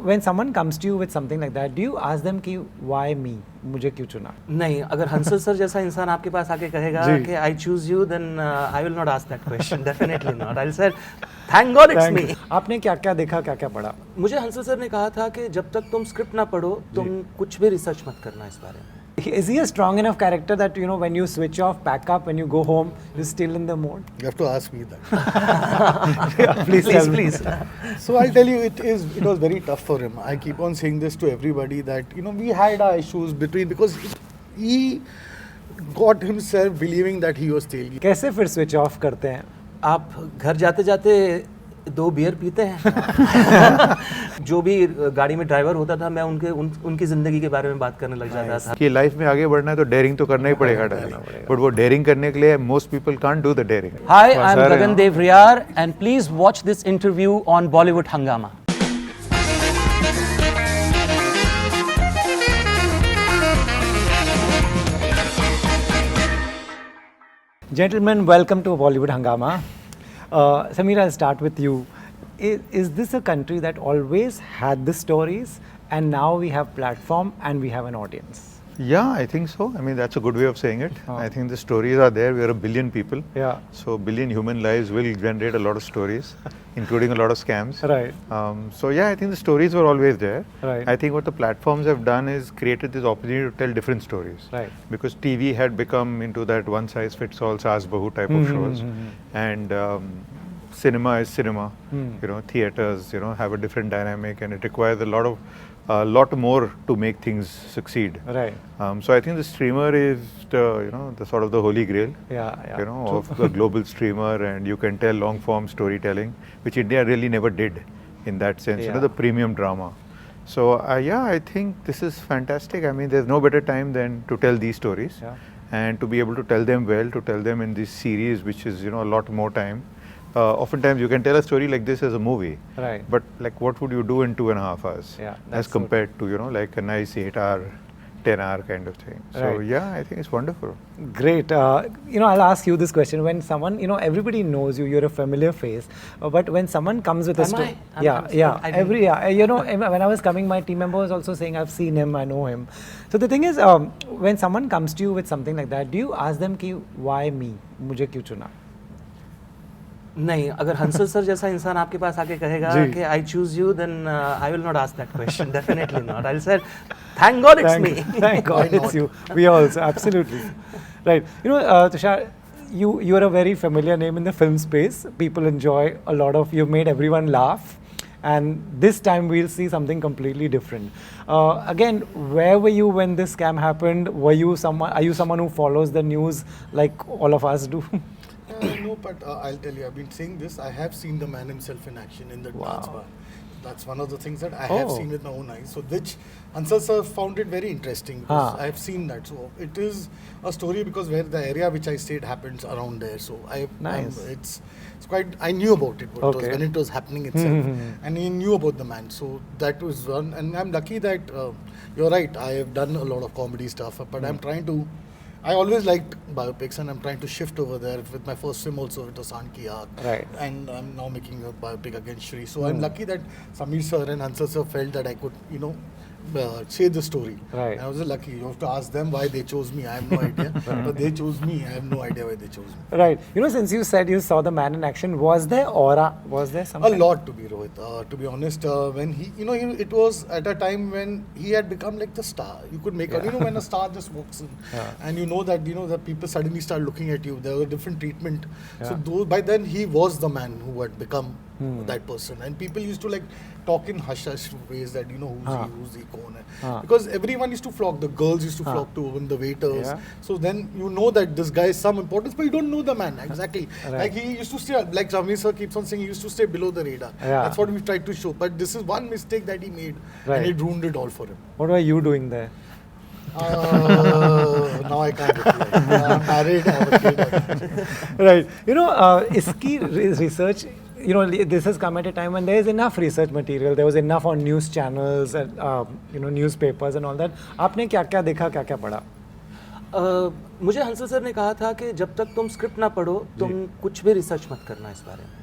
When someone comes to you with something like that, do you ask them कि why me? मुझे क्यों चुना? नहीं, अगर हंसल सर जैसा इंसान आपके पास आके कहेगा कि I choose you, then I will not ask that question. Definitely not. I'll say, thank God it's me. आपने क्या क्या देखा, क्या क्या पढ़ा? मुझे हंसल सर ने कहा था कि जब तक तुम स्क्रिप्ट ना पढ़ो, तुम कुछ भी रिसर्च मत करना इस बारे में. Is he a strong enough character that, you know, when you switch off, pack up, when you go home, you're still in the mode? You have to ask me that. Yeah, please. So I'll tell you, it was very tough for him. I keep on saying this to everybody that, you know, we had our issues because he got himself believing that he was Telgi. कैसे फिर switch off करते हैं? आप घर जाते जाते 2 beer पीते हैं. जो भी गाड़ी में ड्राइवर होता था, मैं उनकी जिंदगी के बारे में बात करने लग जाता था. कि लाइफ में आगे बढ़ना है तो डेयरिंग तो करना ही पड़ेगा. बट वो डेयरिंग करने के लिए most people can't do the daring. Hi, I'm Gagan Dev Riar and please watch this interview on Bollywood Hungama. Gentlemen, welcome to Bollywood Hungama. Samir, I'll start with you. Is this a country that always had the stories and now we have platform and we have an audience? Yeah, I think so. I mean, that's a good way of saying it. I think the stories are there. We are 1 billion people. Yeah. So 1 billion human lives will generate a lot of stories, including a lot of scams. Right. So yeah, I think the stories were always there. Right. I think what the platforms have done is created this opportunity to tell different stories. Right. Because TV had become into that one size fits all Saas Bahu type of shows. And cinema is cinema. You know, theaters, you know, have a different dynamic and it requires a lot more to make things succeed. Right. So I think the streamer is the sort of the holy grail. Yeah. You know, of the global streamer, and you can tell long form storytelling, which India really never did in that sense. You know, the premium drama. So yeah, I think this is fantastic. I mean, there's no better time than to tell these stories, and to be able to tell them well, to tell them in this series, which is, you know, a lot more time. Oftentimes you can tell a story like this as a movie, right? But like, what would you do in 2.5 hours? Yeah, as compared to, you know, like a nice 8-hour, 10-hour kind of thing. So yeah, I think it's wonderful. Great. You know, I'll ask you this question. When someone, you know, everybody knows you, you're a familiar face, but when someone comes with a story, you know, when I was coming, my team member was also saying, I've seen him, I know him. So the thing is, when someone comes to you with something like that, do you ask them कि why me? मुझे क्यों चुना? नहीं, अगर Hansal sir जैसा इंसान आपके पास आके कहेगा कि I choose you, then I will not ask that question. Definitely not. I'll say, thank God it's me. Thank God it's you. We also, absolutely. Right. You know, Tushar, you are a very familiar name in the film space. People enjoy a lot of, you've made everyone laugh. And this time we'll see something completely different. Again, where were you when this scam happened? Are you someone who follows the news like all of us do? No, but I'll tell you, I've been saying this. I have seen the man himself in action in the dance bar. That's one of the things that I have seen with my own eyes. So, which Hansal sir found it very interesting because I have seen that. So, it is a story because where the area which I stayed happens around there. So, it's quite. I knew about it when it was happening itself, and he knew about the man. So that was one, and I'm lucky that you're right. I have done a lot of comedy stuff, but I'm trying to. I always liked biopics and I'm trying to shift over there. With my first film also, it was San Ki Aag. Right. And I'm now making a biopic against Shri. So I'm lucky that Samir sir and Hansal sir felt that I could, you know, say the story. Right. And I was lucky. You have to ask them why they chose me. I have no idea. But they chose me. I have no idea why they chose me. Right. You know, since you said you saw the man in action, was there aura? Was there something? A lot to be Rohit. To be honest, when he, you know, it was at a time when he had become like the star. You could make out, you know, when a star just walks in and you know that, the people suddenly start looking at you. There was a different treatment. So by then he was the man who had become that person. And people used to like talk in hush-hush ways that, you know, who's he, kaun hai. Because everyone used to flock. The girls used to flock to him, the waiters. Yeah. So then you know that this guy is some importance, but you don't know the man exactly. Like he used to stay, like Samir sir keeps on saying, he used to stay below the radar. That's what we tried to show. But this is one mistake that he made, and it ruined it all for him. What were you doing there? Now I can't reply. I'm married, I have a kid. Right. You know, iski research, you know, this has come at a time when there is enough research material. There was enough on news channels and, you know, newspapers and all that. आपने क्या-क्या देखा, क्या-क्या पढ़ा? मुझे Hansal sir ने कहा था कि जब तक तुम स्क्रिप्ट ना पढ़ो, तुम कुछ भी रिसर्च मत करना इस बारे में.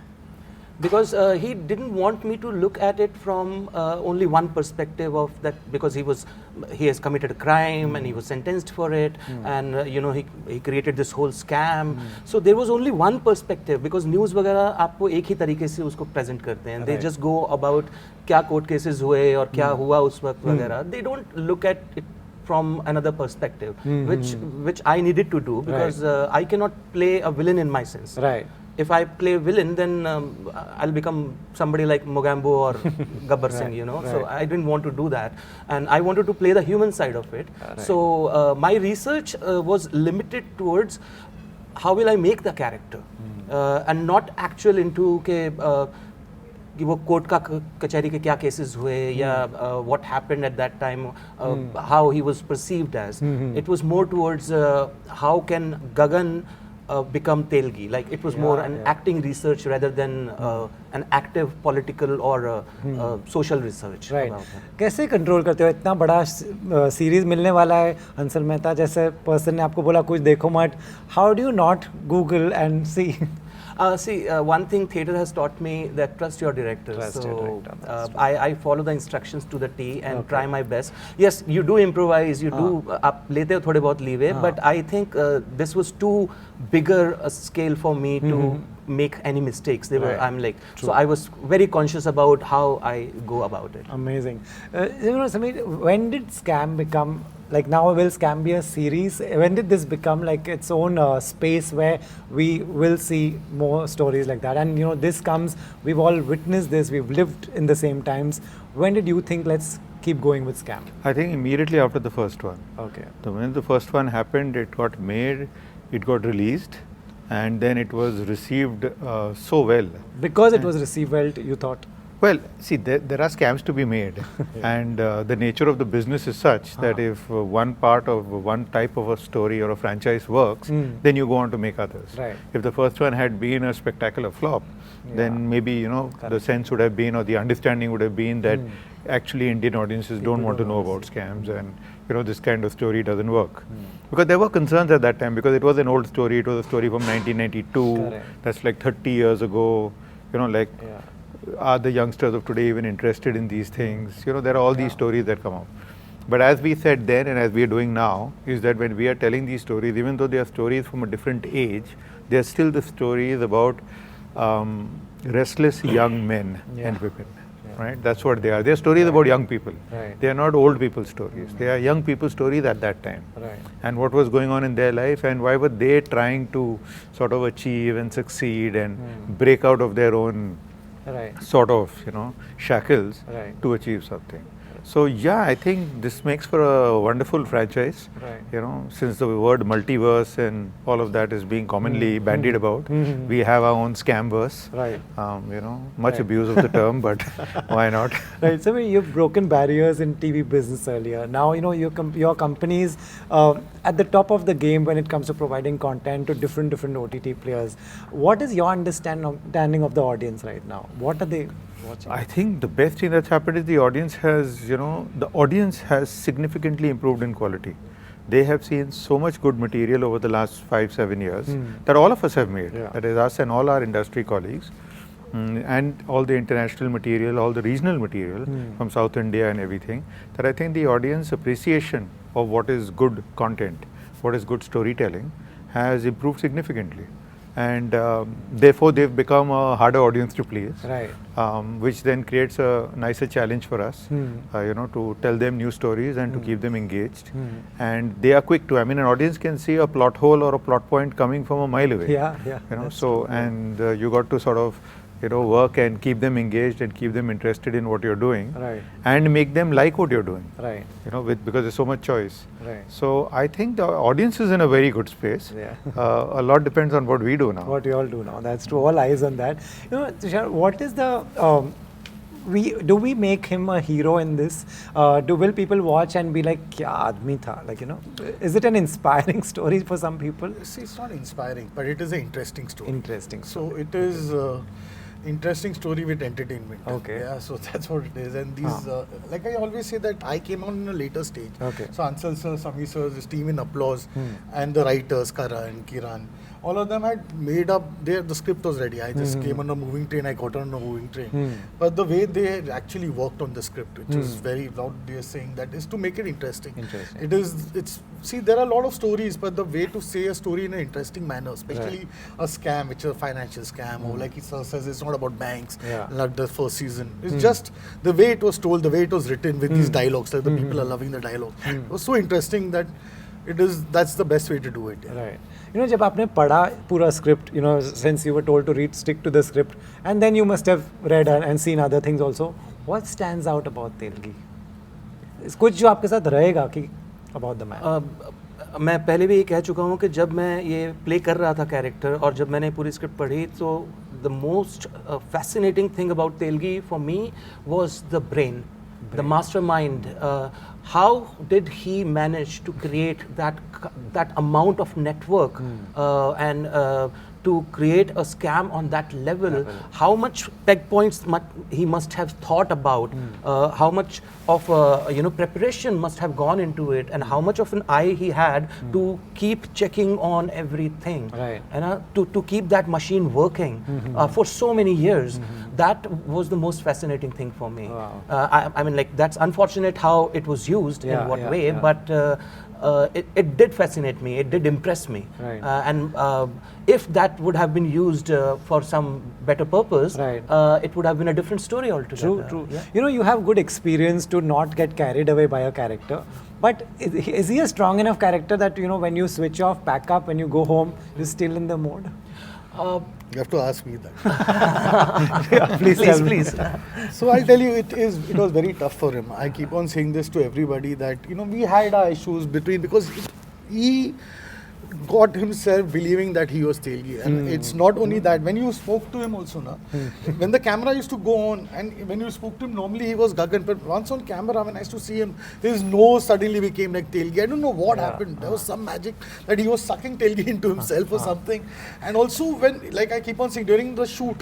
Because he didn't want me to look at it from only one perspective of that, because he has committed a crime and he was sentenced for it, and he created this whole scam. So there was only one perspective, because news वगैरह आपको एक ही तरीके से उसको present करते हैं. They just go about क्या court cases हुए और क्या हुआ उस वक्त वगैरह. They don't look at it from another perspective, which I needed to do, because I cannot play a villain in my sense. Right. If I play villain, then I'll become somebody like Mogambo or Gabbar Singh, So I didn't want to do that, and I wanted to play the human side of it. So my research was limited towards how will I make the character, and not actual into कि वो court का कचहरी के क्या cases हुए या what happened at that time, how he was perceived as. It was more towards how can Gagan become Telgi. Like it was more an acting research rather than an active political or social research. Right. About him. कैसे control करते हो? इतना बड़ा series मिलने वाला है, हंसल मेहता जैसे person ने आपको बोला कुछ देखो मत. How do you not Google and see? One thing theatre has taught me that trust your director. I follow the instructions to the T and try my best. Yes, you do improvise, you do आप लेते हो थोड़े बहुत leeway, but I think this was too bigger a scale for me to make any mistakes. So I was very conscious about how I go about it. Amazing. Sameer, when did Scam become, like now will Scam be a series? When did this become like its own space where we will see more stories like that? And this comes, we've all witnessed this, we've lived in the same times. When did you think let's keep going with Scam? I think immediately after the first one. Okay. So when the first one happened, it got made, it got released, and then it was received so well. Because it was received well, you thought? Well, see, there are scams to be made, and the nature of the business is such that if one part of one type of a story or a franchise works, then you go on to make others. Right. If the first one had been a spectacular flop, then maybe the sense would have been, or the understanding would have been that actually Indian audiences don't want to know about scams, and this kind of story doesn't work. Because there were concerns at that time, because it was an old story. It was a story from 1992. Correct. That's like 30 years ago. Are the youngsters of today even interested in these things? There are all these stories that come up. But as we said then, and as we are doing now, is that when we are telling these stories, even though they are stories from a different age, they are still the stories about restless young men and women. Right? That's what they are. They are stories about young people. Right. They are not old people's stories. They are young people's stories at that time. Right. And what was going on in their life, and why were they trying to sort of achieve and succeed and break out of their own sort of, shackles to achieve something. So yeah, I think this makes for a wonderful franchise. Since the word multiverse and all of that is being commonly bandied about, we have our own scamverse. Right. Much abuse of the term, but why not? Right. So you've broken barriers in TV business earlier. Now your company's at the top of the game when it comes to providing content to different OTT players. What is your understanding of the audience right now? What are they watching? I think the best thing that's happened is the audience has significantly improved in quality. They have seen so much good material over the last 5-7 years that all of us have made. That is us and all our industry colleagues, and all the international material, all the regional material from South India and everything. That I think the audience appreciation of what is good content, what is good storytelling, has improved significantly. And therefore they've become a harder audience to please, which then creates a nicer challenge for us, to tell them new stories and to keep them engaged. And they are quick to, an audience can see a plot hole or a plot point coming from a mile away. You got to sort of work and keep them engaged and keep them interested in what you're doing, and make them like what you're doing, because there's so much choice. So I think the audience is in a very good space. A lot depends on what we do now. What we all do now. That's true. All eyes on that. Tushar, what is the do we make him a hero in this? Will people watch and be like, "Kya aadmi tha?" Is it an inspiring story for some people? See, it's not inspiring, but it is an interesting story. Interesting story. So it is interesting story with entertainment. Okay. Yeah, so that's what it is. And these, like I always say that I came on in a later stage. Okay. So Ansal sir, Sameer sir, his team in Applause, and the writers, Karan, Kiran, all of them had made up, the script was ready. I just came on a moving train, I got on a moving train. But the way they had actually worked on the script, which is very, what they are saying, that is to make it interesting. See, there are a lot of stories, but the way to say a story in an interesting manner, especially a scam, which is a financial scam, or like he says, it's not about banks, like the first season. It's just the way it was told, the way it was written with these dialogues, like the people are loving the dialogue. It was so interesting that that's the best way to do it. Right. You know, जब आपने पढ़ा पूरा script, you know, since you were told to stick to the script, and then you must have read and seen other things also. What stands out about Telgi? कुछ जो आपके साथ रहेगा कि about the man? मैं पहले भी ये कह चुका हूँ कि जब मैं ये प्ले कर रहा था कैरेक्टर और जब मैंने पूरी स्क्रिप्ट पढ़ी तो the most fascinating thing about Telgi for me was the brain. The mastermind. How did he manage to create that amount of network and to create a scam on that level? How much peg points he must have thought about? How much of preparation must have gone into it, and how much of an eye he had to keep checking on everything, and to keep that machine working for so many years. That was the most fascinating thing for me. I mean, like, that's unfortunate how it was used in what way, but it did fascinate me. It did impress me. And if that would have been used for some better purpose, it would have been a different story altogether. True. You know, you have good experience to not get carried away by a character. But is he a strong enough character that, you know, when you switch off, pack up, when you go home, you're still in the mode? You have to ask me that. Please. So I'll tell you, it was very tough for him. I keep on saying this to everybody that, you know, we had our issues because he got himself believing that he was Telgi. And it's not only that, when you spoke to him also, when the camera used to go on, and when you spoke to him, normally he was Gagan, but once on camera, when I used to see him, his nose suddenly became like Telgi. I don't know what happened. There was some magic that he was sucking Telgi into himself or something. And also when, like I keep on saying, during the shoot,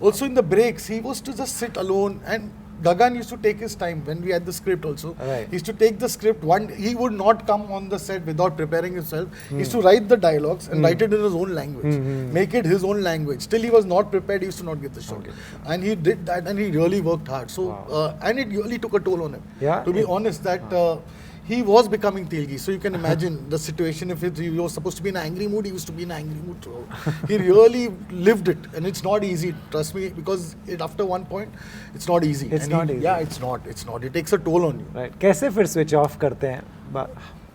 also in the breaks, he was to just sit alone, and Gagan used to take his time when we had the script also. He used to take the script. He would not come on the set without preparing himself. He used to write the dialogues and write it in his own language. Make it his own language. Till he was not prepared, he used to not get the shot. And he did that, and he really worked hard. So, and it really took a toll on him. To be honest, that he was becoming Telgi. So you can imagine the situation. If he was supposed to be in an angry mood, he used to be in an angry mood throughout. He really lived it, and it's not easy. Trust me, because after one point, it's not easy. It's not easy. Yeah, it's not. It takes a toll on you. Right. कैसे फिर switch off करते हैं?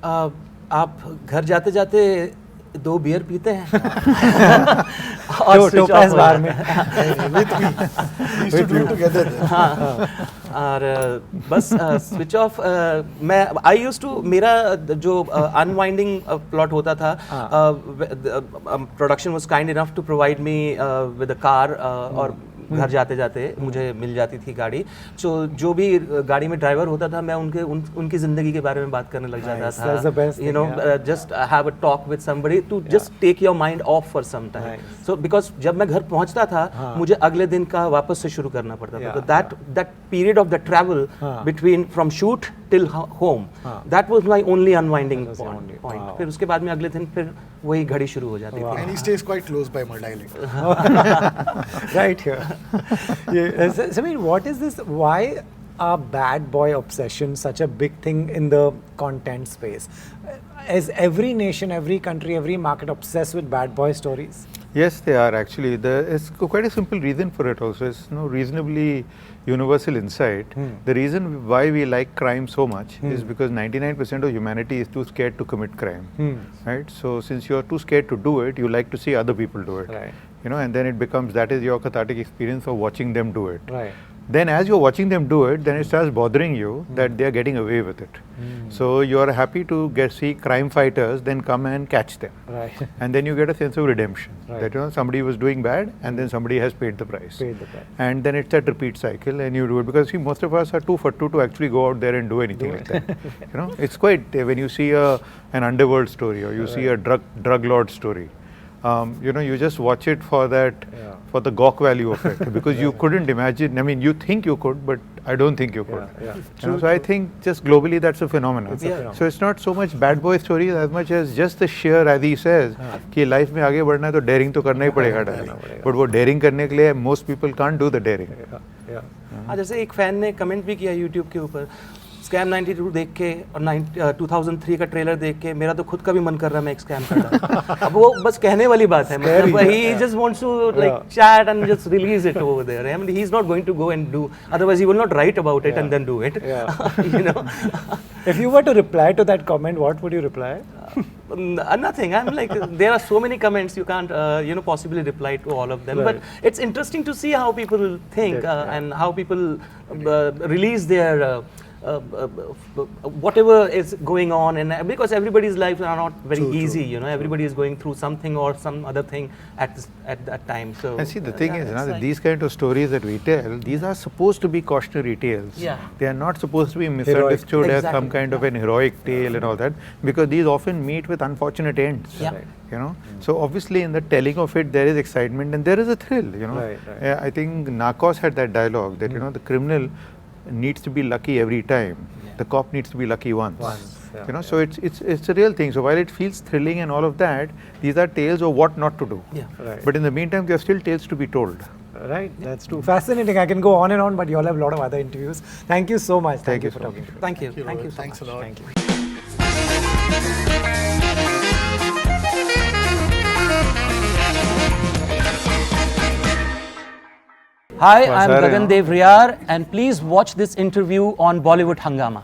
आप घर जाते जाते 2 beer पीते हैं और स्विच ऑफ बार में We used to do it together. और बस स्विच ऑफ मैं आई यूज्ड टू मेरा जो अनवाइंडिंग प्लॉट होता था production was kind enough to provide me with a car और घर जाते जाते मुझे मिल जाती थी गाड़ी. सो जो भी गाड़ी में ड्राइवर होता था मैं उनकी ज़िंदगी के बारे में बात करने लग जाता था. You know, just have a talk with somebody to just take your mind off for some time. So because जब मैं घर पहुंचता था मुझे अगले दिन का वापस से शुरू करना पड़ता था. तो that period of the travel between from shoot till home, that was my only unwinding point. फिर उसके बाद में अगले दिन फिर वही घड़ी शुरू हो जाती थी. And he stays quite close by Maldai Lake. Right here. So, I mean, what is this? Why are bad boy obsession such a big thing in the content space? Is every nation, every country, every market obsessed with bad boy stories? Yes, they are actually. It's quite a simple reason for it also. It's reasonably universal insight. The reason why we like crime so much is because 99% of humanity is too scared to commit crime. Right? So since you're too scared to do it, you like to see other people do it. You know, and then it becomes, that is your cathartic experience of watching them do it. Then as you're watching them do it, then it starts bothering you that they're getting away with it. So you're happy to see crime fighters then come and catch them. And then you get a sense of redemption. That, you know, somebody was doing bad and then somebody has paid the price. And then it's that repeat cycle, and you do it because, see, most of us are too fattu to actually go out there and do anything like that. You know, it's quite, when you see an underworld story or you see a drug lord story, you just watch it for that, for the gawk value of it, because you couldn't imagine. I mean, you think you could, but I don't think you could. So I think just globally that's a phenomenon. So it's not so much bad boy stories as much as just the sheer, as he says, कि life में आगे बढ़ना है तो daring तो करना ही पड़ेगा darling. But वो daring करने के लिए most people can't do the daring. जैसे एक फैन ने कमेंट भी किया YouTube के ऊपर, स्कैम 92 देख के और 2003 का ट्रेलर देख के मेरा तो खुद का भी मन कर रहा है मैं एक स्कैम करता। अब वो बस कहने वाली बात है, मतलब he just wants to like chat and just release it over there. I mean, he's not going to go and do, otherwise he will not write about it and then do it. You know. If you were to reply to that comment, what would you reply? Nothing. I'm like, there are so many comments, you can't possibly reply to all of them. But it's interesting to see how people think and how people release their whatever is going on, and because everybody's lives are not very easy, everybody is going through something or some other thing at that time. So and see, the thing is, that these kind of stories that we tell, these are supposed to be cautionary tales. They are not supposed to be misunderstood as some kind of an heroic tale and all that, because these often meet with unfortunate ends. So obviously in the telling of it there is excitement and there is a thrill. I think Narcos had that dialogue that the criminal needs to be lucky every time. The cop needs to be lucky once. So it's a real thing. So while it feels thrilling and all of that, these are tales of what not to do. But in the meantime, there are still tales to be told. Right, that's true. Fascinating. I can go on and on, but you all have a lot of other interviews. Thank you so much. Thank you for so talking much. to me. Thank you. Thank you. So Thanks a much. lot. Thank you. Hi, I'm Gagan Dev Riar, and please watch this interview on Bollywood Hungama.